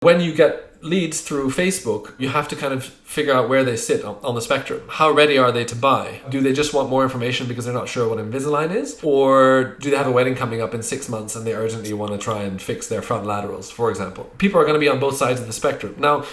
When you get leads through Facebook, you have to kind of figure out where they sit on the spectrum. How ready are they to buy? Do they just want more information because they're not sure what Invisalign is? Or do they have a wedding coming up in 6 months and they urgently want to try and fix their front laterals, for example? People are going to be on both sides of the spectrum. Now,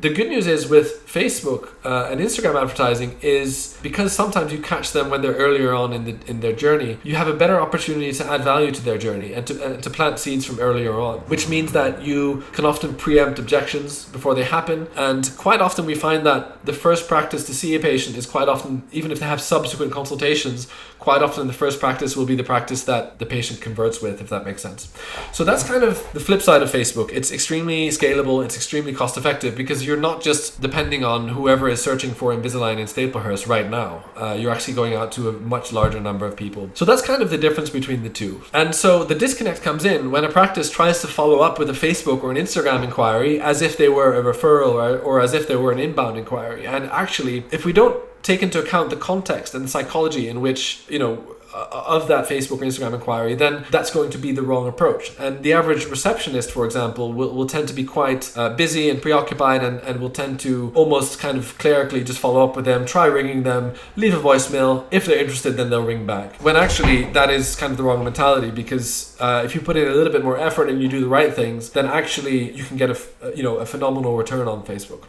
the good news is with Facebook and Instagram advertising is because sometimes you catch them when they're earlier on in their journey, you have a better opportunity to add value to their journey and to plant seeds from earlier on, which means that you can often preempt objections before they happen. And quite often we find that the first practice to see a patient is quite often, even if they have subsequent consultations, quite often the first practice will be the practice that the patient converts with, if that makes sense. So that's kind of the flip side of Facebook. It's extremely scalable, it's extremely cost effective because you're not just depending on whoever is searching for Invisalign in Staplehurst right now. You're actually going out to a much larger number of people. So that's kind of the difference between the two. And so the disconnect comes in when a practice tries to follow up with a Facebook or an Instagram inquiry as if they were a referral or as if they were an inbound inquiry. And actually, if we don't take into account the context and the psychology in which, of that Facebook or Instagram inquiry, then that's going to be the wrong approach. And the average receptionist, for example, will tend to be quite busy and preoccupied and will tend to almost kind of clerically just follow up with them, try ringing them, leave a voicemail. If they're interested, then they'll ring back. When actually that is kind of the wrong mentality because if you put in a little bit more effort and you do the right things, then actually you can get a phenomenal return on Facebook.